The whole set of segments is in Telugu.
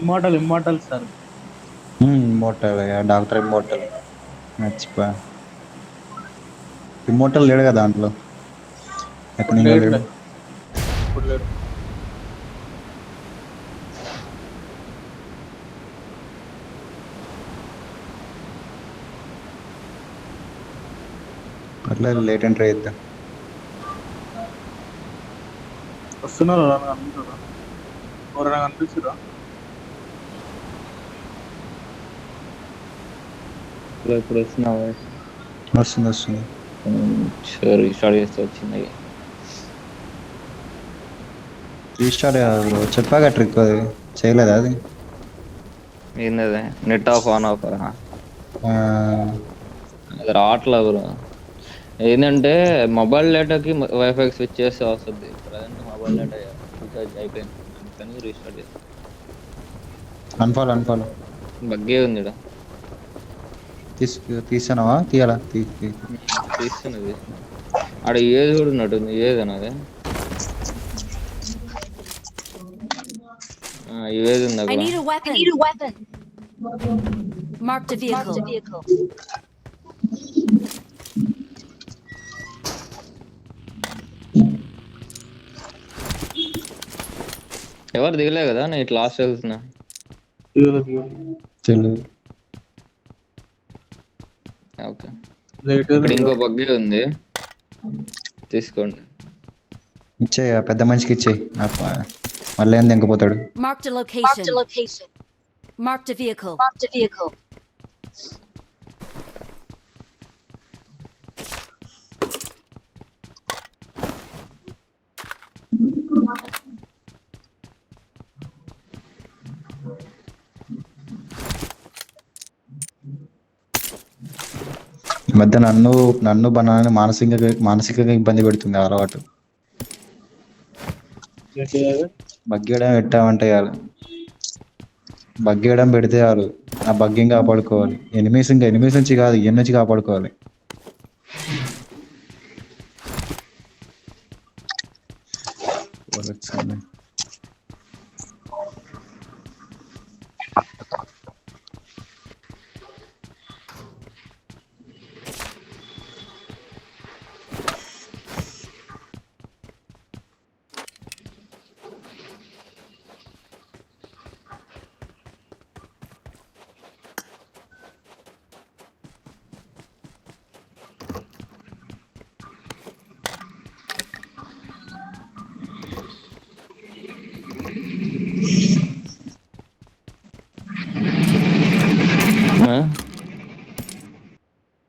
Immortal sir. Immortal doctor immortal మర్చిపోయా. ఇమ్మోర్టల్ లేడు కదా దాంట్లో. ఇప్పుడు ఎక్కడిగా లేడులే. లేడు. ఇప్పుడు లేడు. అట్లా లేట్ ఎంట్రీ అయిద్దాం. వస్తున్నారు కనిపిస్తారా? ఎవరైనా కనిపిస్తురా? ఇప్పుడు వస్తున్నావా? వస్తుంది. సరే స్టార్ట్ చేస్తే వచ్చింది. రీస్టార్ట్ కాదు చెప్పాక ట్రిక్ అది చేయలేదా అది? ఏంది అది? నెట్ ఆఫ్ ఆన్ ఆఫ్ అది రావట్లే బ్రో. ఏంటంటే మొబైల్ డేటాకి వైఫై స్విచ్ చేస్తే వస్తుంది. ప్రజెంట్ మొబైల్ డేటా రీఛార్జ్ అయిపోయింది, అందుకని రీస్టార్ట్ చేస్తాను. అన్ఫాలో బగ్గే ఉంది ఈడ. తీసానవా? తీయాలా? తీస్తున్నది. ఆడ ఏది కూడా ఉన్నట్టుంది. ఏదేనా అది? ఏది ఉంది అక్కడ? ఎవరు దిగలే కదా? నేను ఇట్లా లాస్ట్ వెళ్తున్నా. తెలియదు. ఓకే, ఇక్కడ ఇంకో బగ్గే ఉంది, తీసుకోండి. ఇచ్చేయ పెద్ద మనిషికి ఇచ్చేయి. మళ్ళీ ఏంది ఇంకపోతాడు. ఈ మధ్య నన్ను బనాన్ని మానసికంగా ఇబ్బంది పెడుతుంది అలవాటు. బగ్గేయడం పెట్టామంటే చాలు, బగ్గేయడం పెడితే చాలు ఆ బగ్గింగ్ కాపాడుకోవాలి. ఎనిమిస్ నుంచి కాదు ఎన్ని నుంచి కాపాడుకోవాలి.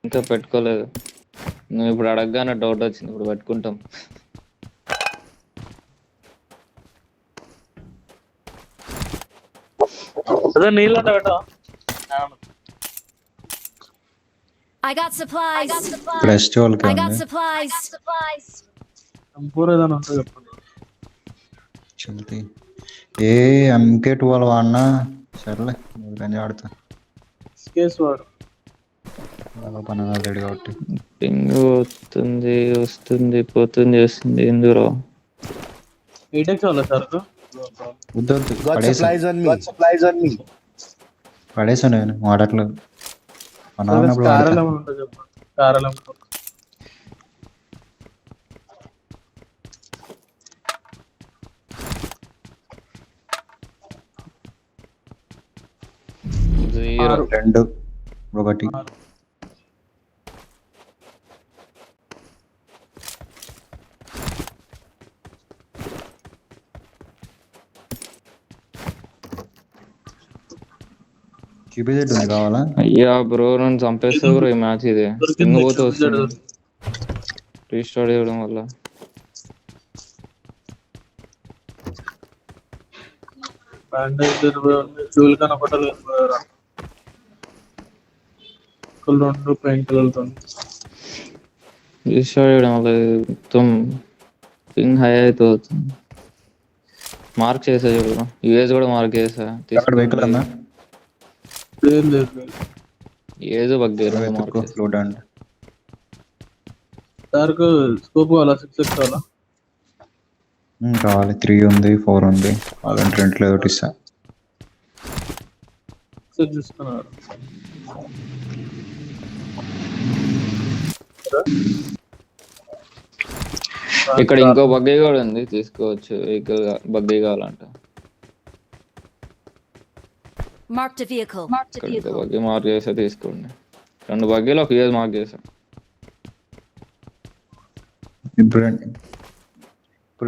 ఇంకా పెట్టుకోలేదు. నువ్వు ఇప్పుడు అడగగానే డౌట్ వచ్చింది. ఇప్పుడు పెట్టుకుంటాం. ఏ MK12 వాడినా సరేలే, ఆడుతా. పని కాబట్టి పింగ్ వస్తుంది పోతుంది వస్తుంది. ఎందులో పడేసా నేను వాడట్లేదు. రెండు ఒకటి కావాలా? అయ్యా బ్రో, నన్ను చంపేస్తా బ్రో ఈ మ్యాచ్. ఇది పోతే వస్తుంది రీస్టార్ట్ చేయడం వల్ల. రీస్టార్ట్ చేయడం వల్ల మొత్తం పింగ్ హై అయితే అవుతుంది. మార్క్ చేసా చూడు, యూఎస్ కూడా మార్క్ చేసా. ఏదో బగ్గే కావాలి. 3 ఉంది 4 ఉంది. అలాంటి రెంట్లో ఒకటి ఇస్తా. చూస్తున్నారు ఇక్కడ ఇంకో బగ్గీ కూడా ఉంది, తీసుకోవచ్చు. వెహికల్ బగ్గీ కావాలంటే Marked a vehicle. ఇక్కడ ఇంకో బగ్గీ మార్క్ చేసా, తీసుకోండి. 2 బగ్గీలు ఒక యూజ్ మార్క్ చేసా. ఇప్పుడు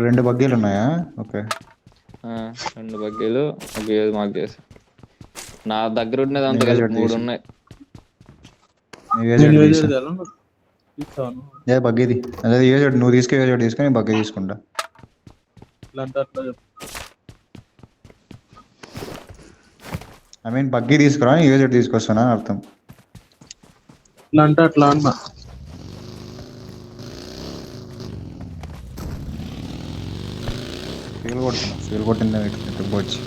2 బగ్గీలు ఉన్నాయా? ఓకే, 2 బగ్గీలు ఒక యూజ్ మార్క్ చేసా. నా దగ్గర ఉండేది అంత కలిపి 3 ఉన్నాయి. ఏ బగ్గీది అదే ఏజెడ్, నువ్వు తీసుకు ఏజెడ్ తీసుకొని బగ్గీ తీసుకుంటా. ఐ మీన్ బగ్గీ తీసుకురా, ఏజెడ్ తీసుకొస్తానా అర్థం. అట్లా అన్న ఫీల్ కొట్టిందా వచ్చి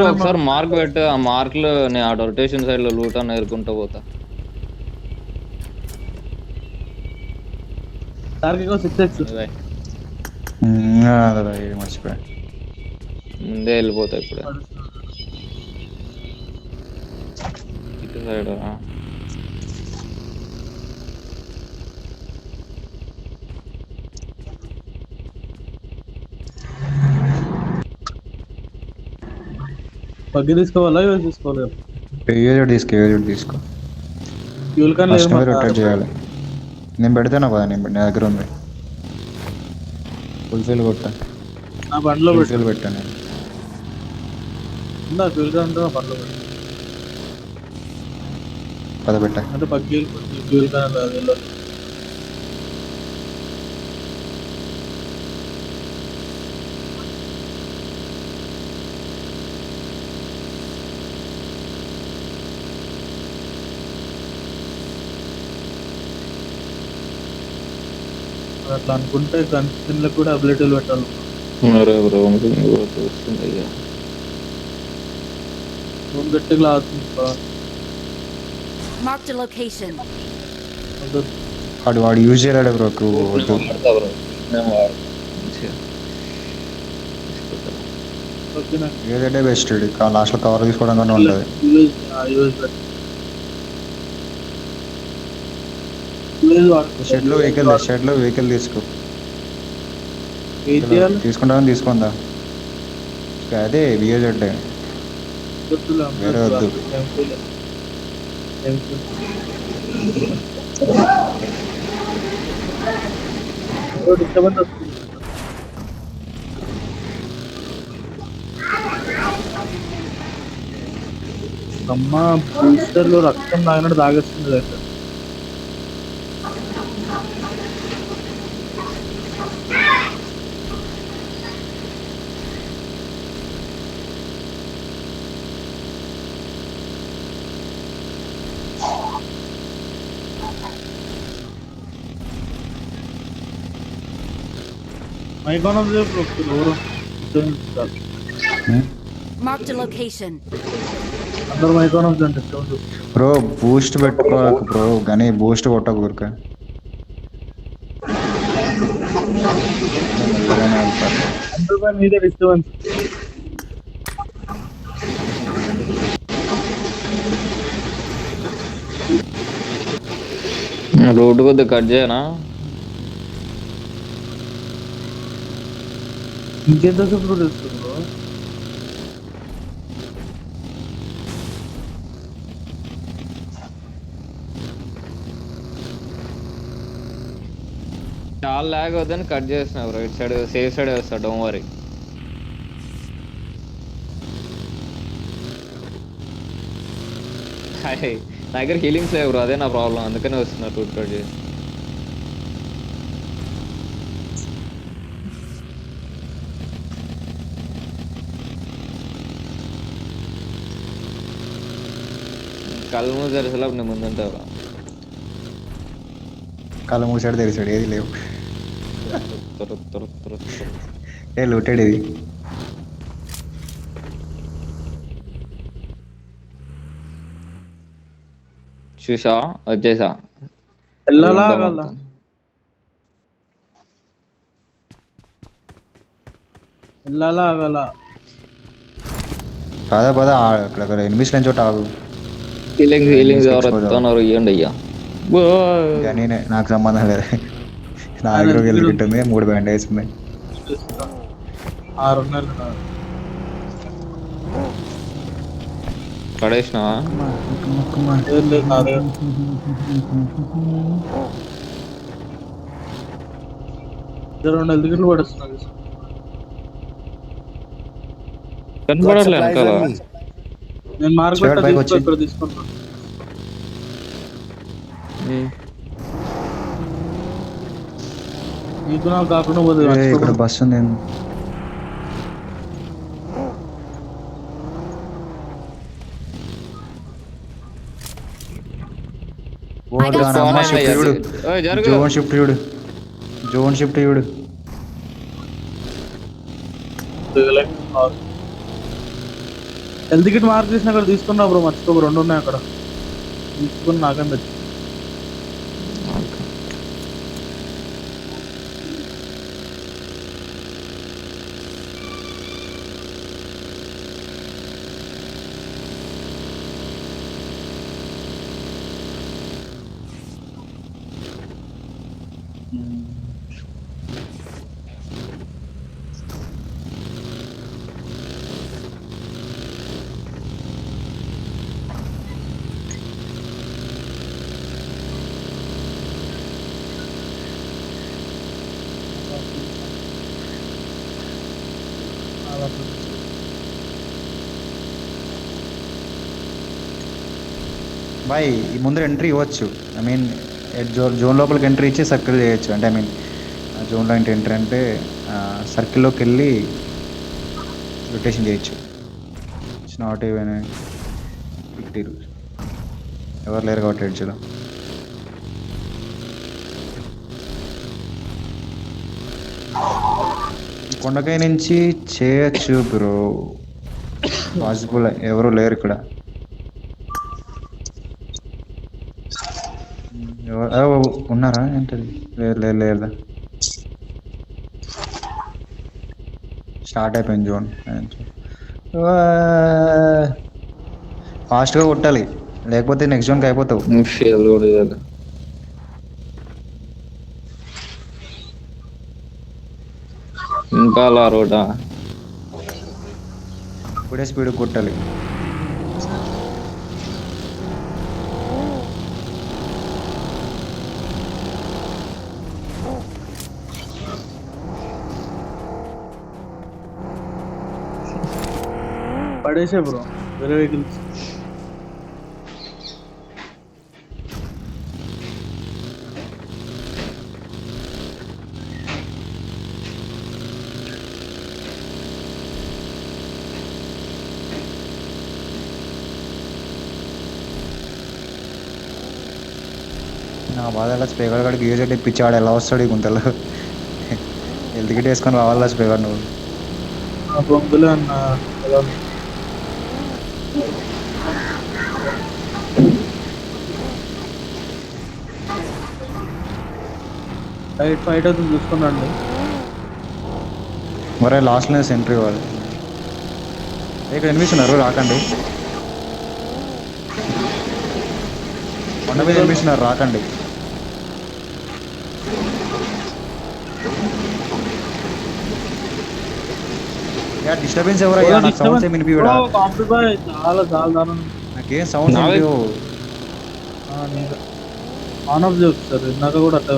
ఒకసారి మార్క్ పెట్టు. ఆ మార్క్ లో నేను ఆ రొటేషన్ సైడ్ లో లూట్ అన్న ఎరుకుంటా పోతా. మర్చిపోయా, ముందే వెళ్ళిపోతా ఇప్పుడు. ఇటు సైడ్ బగ్గి తీసుకోవాలా తీసుకోవాలి? ఏజెడ్ తీసుకో రొటేట్ చేయాలి. నేను పెడతాను కదా, నా దగ్గర ఉంది. ఫుల్ఫిల్ కొట్టా, నా బండిలో ఫుల్ఫిల్ పెట్టాను నేను. పద పెట్టా అంటే బగ్గి ఫ్యూల్ క్యాన్ అట్లా అనుకుంటే గన్స్కిన్ కూడా అబిలిటీలు పెట్టాలి. చూస్తుంది గట్టిగా Marked a location. వాడు యూజ్ చేయలేడు బ్రో. ఏదంటే బెస్ట్, లాస్ట్ లో కవర్ తీసుకోవడం కన్నా ఉంటుంది. షెడ్ లో వెహికల్ తీసుకో. తీసుకుంటామని తీసుకుందా, అదే విఏజెడ్ వేరే వద్దు. అమ్మ బూస్టర్ లో రక్తం తాగినట్టు తాగేస్తుంది అయితే. Marked a location. అందరూ మైకోనమ్స్ అంటే బ్రో బూస్ట్ పెట్టుకోవాలి బ్రో, కానీ బూస్ట్ కొట్టకు ఊరిక. అందరూ మీదే డిస్టర్బెన్స్. రోడ్డు కొద్దిగా కట్ చేయనా? ఇంకెంతసేపు రోడ్ వేస్తుంది? చాలా లాగ్ అవుతుందని కట్ చేస్తున్నా బ్రో. ఇటు సైడ్ సేఫ్ సైడ్ వస్తా, డోంట్ వరీ. నా దగ్గర హీలింగ్స్ లేవు బ్రో, అదే నా ప్రాబ్లం. అందుకనే వస్తున్నా రూట్ కట్ చేసి. కళ్ళు మూసి తెరిసేలోపు నేను ముందుంటావు. కళ్ళు మూసాడు తెరిచాడు ఏది లేవు. తురు తురు తురు తురు. ఏ లూటెడ్ ఇది. చూసా వచ్చేసా. వెళ్ళాలా ఆగాలా? వెళ్ళాలా ఆగాలా? పదా అక్కడ ఎనిమిస్ నుంచి చోట ఆగు. హీలింగ్స్ ఎవరు ఎత్తున్నారు ఇవ్వండి అయ్యా. కానీ నాకు సంబంధం లేదు. నా దగ్గర వెళ్ళుకుంటుంది 3 బ్యాండేజ్ ఉన్నాయి. 6 నెలలు పడేసినావా? ఏం లేదు నా దగ్గర. ఇద్దరు 2 ఎదుగులు పడేస్తున్నారు. కనపడట్లే వెనకాల. నేను మార్కెట్ ఇక్కడ తీసుకుంటాను. నీకు నాకు కాకుండా పోతుంది. ఇక్కడ బస్సు ఉంది. జోన్ షిఫ్ట్ చూడు. హెల్త్ కిట్ మార్క్ చేసిన అక్కడ తీసుకున్నా బ్రో, మర్చిపో. 2 ఉన్నాయి అక్కడ తీసుకుని నాకని తెచ్చు. బాయ్ ఈ ముందర ఎంట్రీ ఇవ్వచ్చు. ఐ మీన్ జోన్ లోపలికి ఎంట్రీ ఇచ్చి సర్కిల్ చేయొచ్చు. అంటే ఐ మీన్ జోన్లో ఎంట్రీ అంటే సర్కిల్లోకి వెళ్ళి రొటేషన్ చేయొచ్చు. It's not even 50 rupees. ఎవరు లేరు కాబట్టి ఎడ్జ్లో. కొండకాయ నుంచి చేయొచ్చు బ్రో, పాసిబుల్. ఎవరు లేరు ఇక్కడ. ఉన్నారా ఏంటది? లేదా స్టార్ట్ అయిపోయింది జోన్. ఫాస్ట్గా కొట్టాలి, లేకపోతే నెక్స్ట్ జోన్కి అయిపోతావు. ఇంకా రోడ్డా ఇప్పుడే స్పీడ్ కొట్టాలి. పడేసే బ్రో వేరే వెహికల్స్. నా బాధ ఎలా స్పీకర్ కాడికి యూజ్ అయితే పిచ్చాడు ఎలా వస్తాడు ఈ గుంతలో. హెల్త్ కిట్ వేసుకొని రావాలా స్పీకర్ నువ్వు? బొంగులు అన్న ఫైట్ అవుతుంది చూసుకున్నాండి. మరే లాస్ట్లోనే సెంట్రీ ఇవ్వాలి. ఇక్కడ వినిపిస్తున్నారు, రాకండి. కొండ మీద వినిపిస్తున్నారు, రాకండి. డిస్టర్బెన్స్ ఎవరయ్యా? నాకు సౌండ్స్ ఏమి వినిపివడా? నాకేం సౌండ్స్ వినిపివు. ఆన్ ఆఫ్ చేస్తారు ఇందాక కూడా అట్లా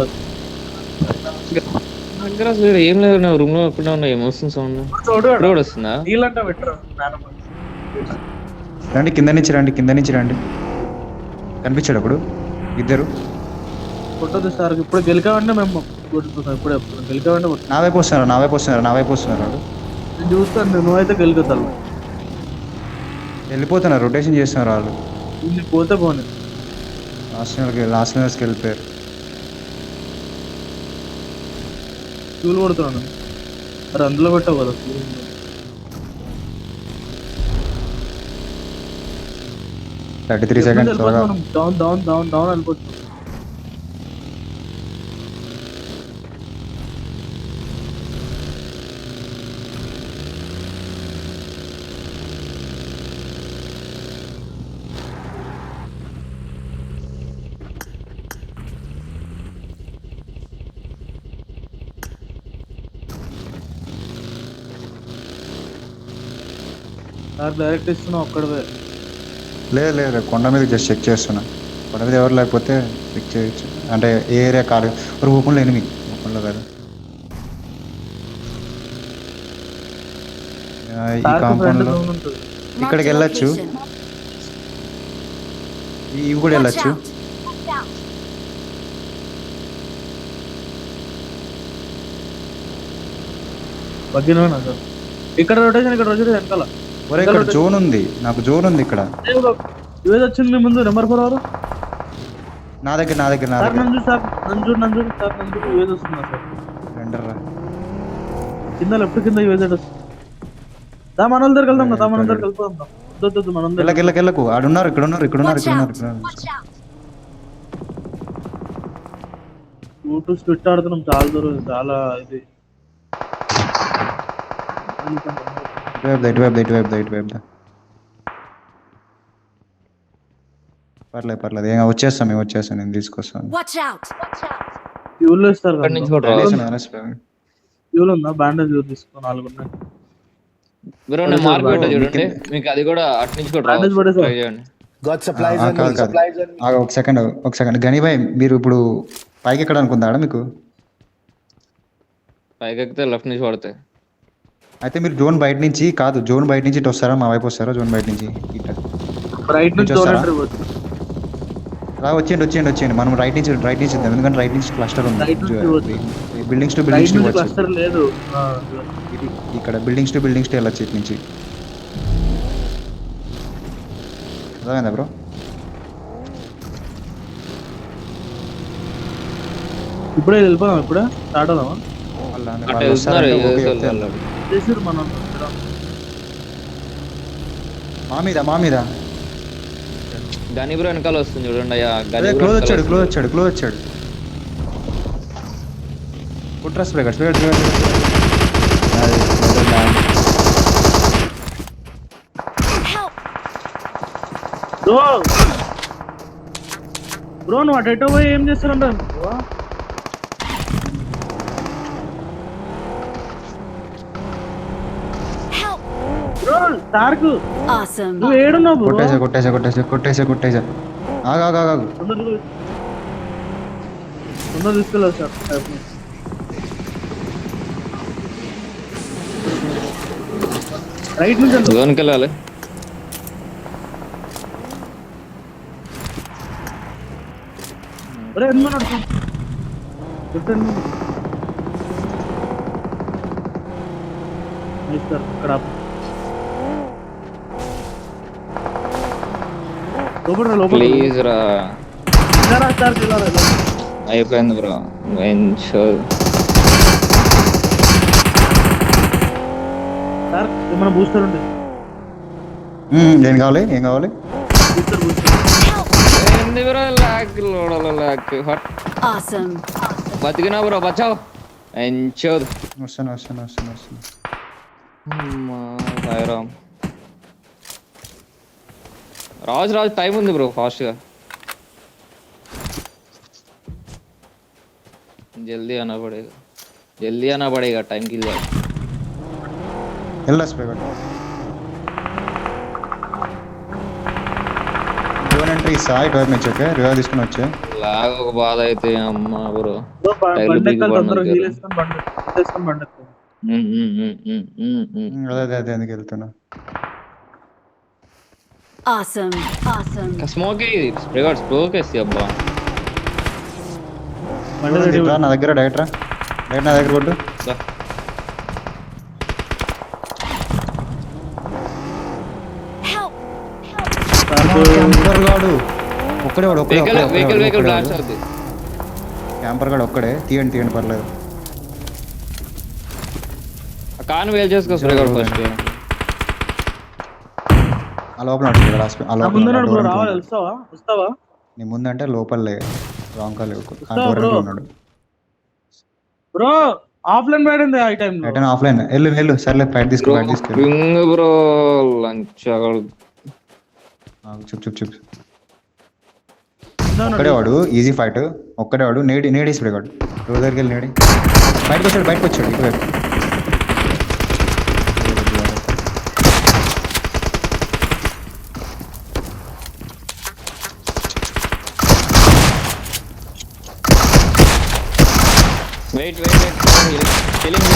దగ్గర అసలు ఏం లేదు. నా రూమ్ లో ఎక్కడ ఉన్నా ఏమొస్తుంది సౌండ్? కూడా వస్తుందా? నీళ్ళంటే పెట్టరు. రండి కింద నుంచి రండి, కింద నుంచి రండి. కనిపించాడు అప్పుడు ఇద్దరు. ఫోటో తీస్తారు. ఇప్పుడు గెలికామంటే మేము ఇప్పుడే గెలికామంటే నా వైపు వస్తున్నారు, నా వైపు వస్తున్నారు, నా వైపు వస్తున్నారు. నేను చూస్తాను. నువ్వైతే గెలుకుతాను. వెళ్ళిపోతున్నారు, రొటేషన్ చేస్తున్నారు వాళ్ళు. ఇన్ని పోతే పోనీ. లాస్ట్ ఇయర్స్కి వెళ్ళిపోయారు. ఫ్యూల్ కొడుతున్నాను. మరి అందులో పెట్టావు కదా ఫ్యూల్. 33 seconds త్వరగా. డౌన్ డౌన్ డౌన్ డౌన్ అనుకుంటున్నాం. సార్ డైరెక్ట్ ఇస్తున్నావు ఒక్కడవే. లేదు లేదు, కొండ మీద జస్ట్ చెక్ చేస్తున్నా. కొండ మీద ఎవరు లేకపోతే చెక్ చేయొచ్చు. అంటే ఏ ఏరియా కాదు, ఒక ఓపెన్లో ఎనిమి, ఓపెన్లో కాదు. ఈ కాంపౌండ్లో Marked ఇక్కడికి a వెళ్ళొచ్చు, location. ఇవి కూడా Watch వెళ్ళొచ్చు. out. బగ్గినా సార్. ఇక్కడ రొటేషన్, ఇక్కడ రొటేషన్ వెనకాల. ఒరే ఇక్కడ జోన్ ఉంది, నాకు జోన్ ఉంది ఇక్కడ. ఇవేది వచ్చింది మీ ముందు నెంబర్ 4 ఎవరు? నా దగ్గర సార్ నంజు సార్, నంజు సార్, నంజు ఇవేది వస్తుందా సార్? రెండర్ రా. కింద లెఫ్ట్ కింద ఇవేది వస్తుంది. దా మన దగ్గరికి వెళ్దాం, దా మన దగ్గరికి వెళ్ళిపోదాం. వద్దు మన వెళ్ళకు, ఆడున్నారు, ఇక్కడ ఉన్నారు. 2 స్ప్లిట్ ఆడుతున్నాం చాలా దూరం, చాలా ఇది. ఇటువైపు పర్లేదు ఏం వచ్చేస్తాం, నేను తీసుకొస్తాను. Watch out. ఫ్యూల్ ఇస్తారు అక్కడి నుంచి కూడా ఫ్యూల్ ఉందా? బ్యాండేజ్ తీసుకో, 4 ఉన్నాయి. బ్రో నేను మార్క్ పెట్టా చూడండి, మీకు అది కూడా అటు నుంచి కూడా రావచ్చు. ట్రై చేయండి. ఒక సెకండ్ గని భాయ్, మీరు ఇప్పుడు పైకి ఎక్కడ అనుకుందా మీకు? పైకి ఎక్కితే లెఫ్ట్ నుంచి పడతాయి. అయితే మీరు జోన్ బయట నుంచి ఇటు వస్తారా, మా వైపు వస్తారా? జోన్ బయట నుంచి ఇట్లా రైట్ నుంచి వచ్చేయండి. మనం రైట్ నుంచి ఇద్దాం, ఎందుకంటే రైట్ నుంచి క్లస్టర్ ఉంది. బిల్డింగ్స్ టు క్లస్టర్ లేదు ఇక్కడ, బిల్డింగ్స్ టు వెళ్ళొచ్చు ఇటు నుంచి. అర్థమైందా బ్రో? ఇప్పుడే వెళ్ళిపోదాం, ఇప్పుడే స్టార్ట్ అవుదామా? అటు వెళ్తున్నారు వాళ్ళు. చేసారు మనం మా మీద గని బ్రో వెనకాల వస్తుంది చూడండి. అయ్యా క్లోజ్ వచ్చాడు. కుట్రా స్ప్రే బ్రో నువ్వు అటెటో పోయి ఏం చేస్తారంట? Bro torque Awesome. నువ్వు ఏడున్నావు బ్రో? కొట్టేసా. ఆగు. తొందర తీసుకెళ్ళావు సార్. రైట్ నుంచి జోన్కి వెళ్ళాలి. ఇక్కడ ప్లీజ్ రా, అయిపోయింది బ్రో. సార్ ఏమైనా బూస్టర్ ఉంది? ఏం కావాలి? ఏంది బ్రో లాక్ లాక్ హట్. Awesome. బతికినా బ్రో, బచావ్. ఎంచోద్ వస్తాను. సాయిరామ్. రాజు టైం ఉంది బ్రో, ఫాస్ట్ గా జల్దీ ఆనా పడేగా టైం కి. రివైవ్ తీసుకుని వచ్చే లాగ్ ఒక బాధ అయితే అమ్మా బ్రో. అదే ఎందుకు వెళ్తున్నా. Awesome. స్మోక్ స్మోకేసి అబ్బా. నా దగ్గర డైరెక్ట్ నా దగ్గర కొట్టు. క్యాంపర్ గాడు ఒక్కడే వాడు ఒక్కడే వెహికల్ ఒక్కడే వెహికల్ వెహికల్ ఒక్కడే బ్లాస్ట్ వాడు. అవుద్ది. క్యాంపర్ గాడు ఒక్కడే తీయండి పర్లేదు. ఆ కాన్ వేల్ చేసుకో స్ప్రే గాడు ఫస్ట్. ఆ లోపల ఉన్నాడు ఇక్కడ, ఆ నా లోపల ముందు ఉన్నాడు, బ్రో door రావాలి వెనక వస్తావా వస్తావా ఉన్నాడు. నీ ముందంటే లోపలే రాంగ్ కాల్ ఆ వస్తావా డోర్ bro? ఉన్నాడు. బ్రో ఆఫ్లైన్ పడింది ఈ టైంలో. ఎటైనా ఆఫ్లైన్ వెళ్ళు సర్లే ఫైట్ తీసుకో బ్రో ఫైట్ తీసుకో. పింగ్ బ్రో లంచగడు. చూప్ ఒక్కడే వాడు ఈజీ ఫైట్. ఒక్కడే వాడు నేడి స్ప్రే వాడు డోర్ దగ్గరికి వెళ్ళి నేడి బయటకు వచ్చాడు ఇటువైపు. వెయిట్ కిలింగ్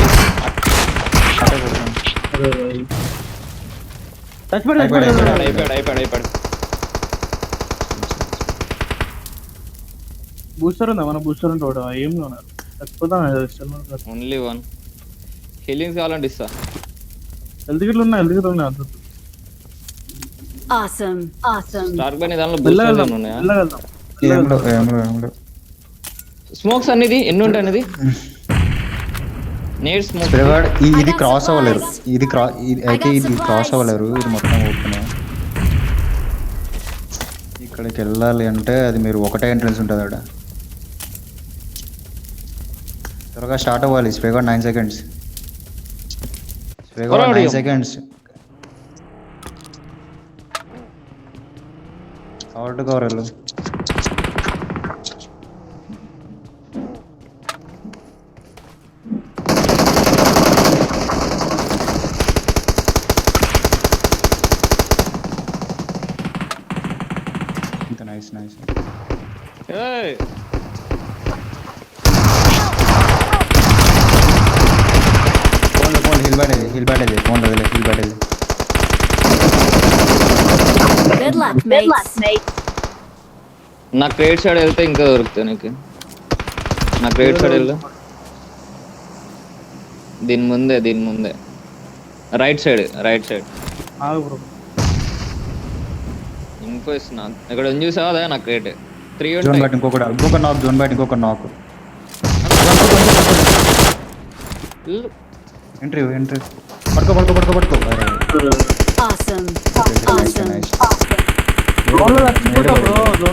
టచ్ పడి అయిపోయాడు. బూస్టర్ ఉందా మన బూస్టర్ ఉంటే ఒకటి ఏం ఉన్నారు చచ్చిపోతాను. ఓన్లీ వన్ హీలింగ్స్ కావాలంటే ఇస్తా. హెల్త్ కిట్లు ఉన్నాయి అంత Awesome. స్టార్క్ బై దానిలో వెళ్ళగలుగుతాం బూస్టర్స్ ఉన్నాయా? వెళ్ళగలుగుతాం. ఏం లేవు. స్మోక్స్ అనేది ఎన్ని ఉంటాయి అనేది నేట్ స్మోక్. స్ప్రే వాడు ఇది క్రాస్ అవ్వలేరు. ఇది క్రాస్ అవ్వలేరు. ఇది మొత్తం ఓపెన్. ఇక్కడికి వెళ్ళాలి అంటే అది మీరు ఒకటే ఎంట్రన్స్ ఉంటుంది అక్కడ. త్వరగా స్టార్ట్ అవ్వాలి. Spray guard 9 seconds. Spray guard 9 seconds. Cover వెళ్ళు. నైస్. ఏయ్ ఫోన్ హిల్ బ్యాడ్ ఇది ఫోన్ వదిలే హిల్ బ్యాడ్ ఇది. Good luck, mates. నా క్రేట్ సైడ్ వెళ్తే ఇంకా దొరుకుతాయి నీకు. నా క్రేట్ సైడ్ వెళ్ళు. దీని ముందే రైట్ సైడ్ ఆగు బ్రో. ఇంకో ఇస్తున్నా ఇక్కడ ఉంది చూసావా? అదే నా క్రేట్ 3 జోన్ ఉంటాయి. బ్యాట్ ఇంకొక నాక్. ఎంట్రీ పడుకో. Awesome. నైస్. జోన్లో చచ్చిపోతా బ్రో.